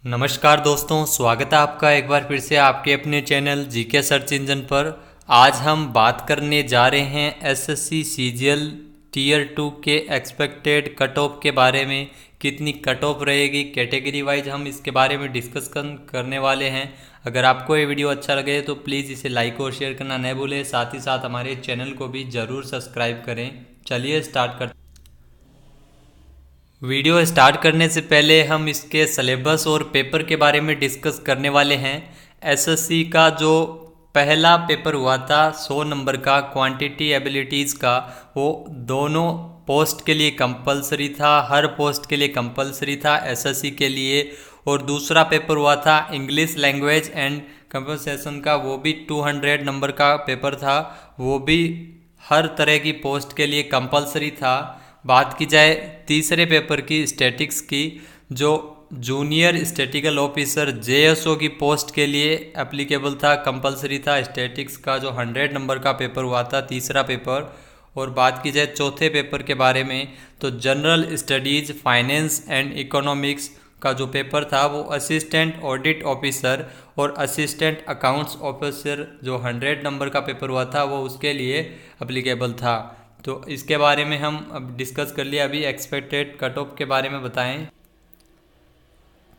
नमस्कार दोस्तों, स्वागत है आपका एक बार फिर से आपके अपने चैनल जीके सर्च इंजन पर। आज हम बात करने जा रहे हैं एसएससी सीजीएल टीयर 2 के एक्सपेक्टेड कट ऑफ के बारे में। कितनी कट ऑफ रहेगी कैटेगरी वाइज हम इसके बारे में डिस्कस करने वाले हैं। अगर आपको ये वीडियो अच्छा लगे तो प्लीज़ इसे लाइक और शेयर करना न भूलें, साथ ही साथ हमारे चैनल को भी ज़रूर सब्सक्राइब करें। चलिए स्टार्ट करते। वीडियो स्टार्ट करने से पहले हम इसके सिलेबस और पेपर के बारे में डिस्कस करने वाले हैं। एसएससी का जो पहला पेपर हुआ था 100 नंबर का क्वांटिटी एबिलिटीज़ का, वो दोनों पोस्ट के लिए कंपलसरी था, हर पोस्ट के लिए कंपलसरी था एसएससी के लिए। और दूसरा पेपर हुआ था इंग्लिश लैंग्वेज एंड कन्वर्सेशन का, वो भी 200 नंबर का पेपर था, वो भी हर तरह की पोस्ट के लिए कंपलसरी था। बात की जाए तीसरे पेपर की स्टैटिक्स की, जो जूनियर स्टैटिकल ऑफिसर जेएसओ की पोस्ट के लिए एप्लीकेबल था, कंपलसरी था स्टैटिक्स का, जो 100 नंबर का पेपर हुआ था तीसरा पेपर। और बात की जाए चौथे पेपर के बारे में, तो general studies finance and economics का जो पेपर था वो असिस्टेंट ऑडिट ऑफिसर और असिस्टेंट अकाउंट्स ऑफिसर जो 100 नंबर का पेपर हुआ था वो उसके लिए एप्लीकेबल था। तो इसके बारे में हम अब डिस्कस कर लिया। अभी एक्सपेक्टेड कट ऑफ के बारे में बताएं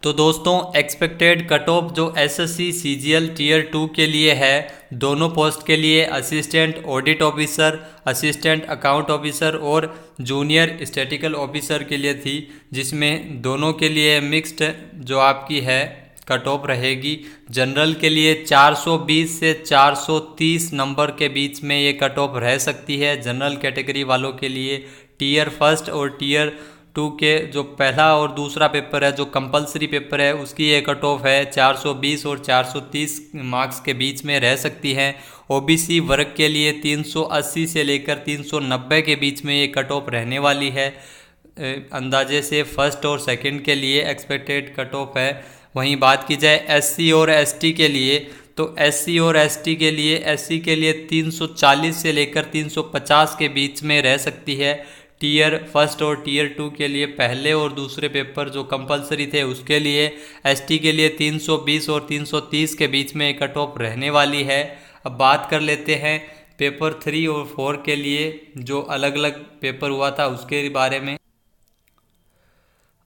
तो दोस्तों, एक्सपेक्टेड कट ऑफ जो एसएससी सीजीएल टीयर 2 के लिए है, दोनों पोस्ट के लिए assistant audit officer, assistant account officer और जूनियर स्टैटिकल ऑफिसर के लिए थी, जिसमें दोनों के लिए मिक्स्ड जो आपकी है कट ऑफ रहेगी। जनरल के लिए 420 से 430 नंबर के बीच में ये कट ऑफ रह सकती है जनरल कैटेगरी वालों के लिए। टीयर 1 और टीयर 2 के जो पहला और दूसरा पेपर है, जो कंपलसरी पेपर है, उसकी ये कट ऑफ है 420 और 430 मार्क्स के बीच में रह सकती है। ओबीसी वर्ग के लिए 380 से लेकर 390 के बीच में ये कट ऑफ रहने वाली है। अंदाजे से फर्स्ट और सेकंड के लिए एक्सपेक्टेड कट ऑफ है। वहीं बात की जाए एससी और एसटी के लिए, तो एससी और एसटी के लिए, एससी के लिए 340 से लेकर 350 के बीच में रह सकती है। टीयर 1 और टीयर 2 के लिए पहले और दूसरे पेपर जो कंपलसरी थे उसके लिए, एसटी के लिए 320 और 330 के बीच में कट ऑफ रहने वाली है। अब बात कर लेते हैं पेपर 3 और 4 के लिए, जो अलग अलग पेपर हुआ था उसके बारे में।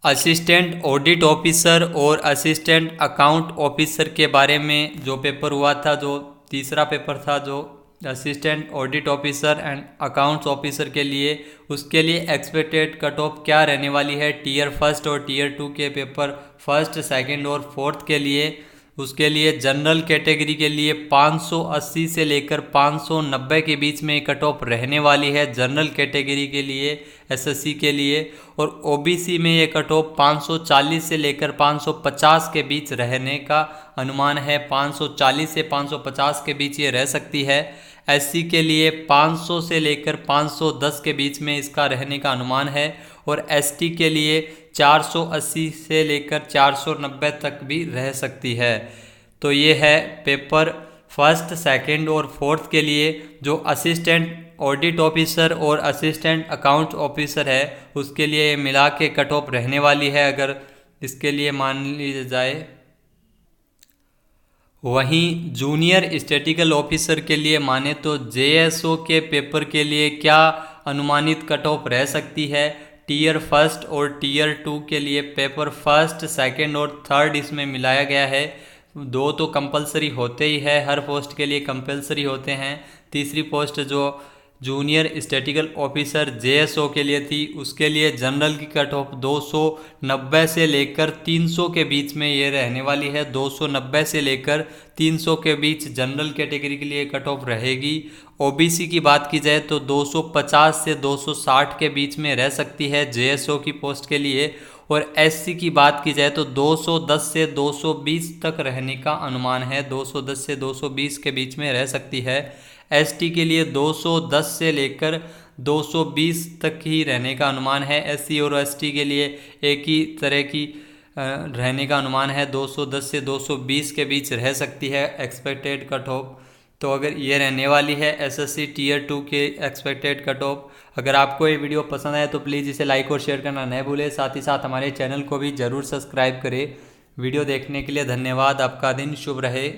असिस्टेंट ऑडिट ऑफिसर और असिस्टेंट अकाउंट ऑफिसर के बारे में जो पेपर हुआ था, जो तीसरा पेपर था, जो assistant audit officer and accounts officer के लिए, उसके लिए एक्सपेक्टेड कट ऑफ क्या रहने वाली है टीयर 1 और टीयर 2 के पेपर फर्स्ट, सेकंड और फोर्थ के लिए। उसके लिए जनरल कैटेगरी के लिए 580 से लेकर 590 के बीच में कट ऑफ रहने वाली है जनरल कैटेगरी के लिए एसएससी के लिए। और ओबीसी में ये कट ऑफ 540 से लेकर 550 के बीच रहने का अनुमान है। 540 से 550 के बीच ये रह सकती है। एससी के लिए 500 से लेकर 510 के बीच में इसका रहने का अनुमान है। और एसटी के लिए 480 से लेकर 490 तक भी रह सकती है। तो ये है पेपर फर्स्ट, सेकंड और फोर्थ के लिए। जो असिस्टेंट ऑडिट ऑफिसर और असिस्टेंट अकाउंट ऑफिसर है उसके लिए मिला के कट ऑफ रहने वाली है, अगर इसके लिए मान ली जाए। वहीं जूनियर स्टैटिकल ऑफिसर के लिए माने तो जेएसओ के पेपर के लिए क्या अनुमानित कट ऑफ रह सकती है। टीयर 1 और टीयर 2 के लिए पेपर फर्स्ट, सेकंड और थर्ड इसमें मिलाया गया है। दो तो कंपलसरी होते ही है, हर पोस्ट के लिए कंपलसरी होते हैं। तीसरी पोस्ट जो जूनियर स्टैटिकल ऑफिसर जेएसओ के लिए थी, उसके लिए जनरल की कट ऑफ 290 से लेकर 300 के बीच में ये रहने वाली है। 290 से लेकर 300 के बीच जनरल कैटेगरी के लिए कट ऑफ रहेगी। ओबीसी की बात की जाए तो 250 से 260 के बीच में रह सकती है जेएसओ की पोस्ट के लिए। और एससी की बात की जाए तो 210 से 220 तक रहने का अनुमान है। 210 से 220 के बीच में रह सकती है। एसटी के लिए 210 से लेकर 220 तक ही रहने का अनुमान है। एससी और एसटी के लिए एक ही तरह की रहने का अनुमान है। 210 से 220 के बीच रह सकती है एक्सपेक्टेड कट ऑफ। तो अगर ये रहने वाली है एसएससी टीयर 2 के एक्सपेक्टेड कट ऑफ। अगर आपको ये वीडियो पसंद आए तो प्लीज़ इसे लाइक और शेयर करना न भूलें, साथ ही साथ हमारे चैनल को भी ज़रूर सब्सक्राइब करें। वीडियो देखने के लिए धन्यवाद। आपका दिन शुभ रहे।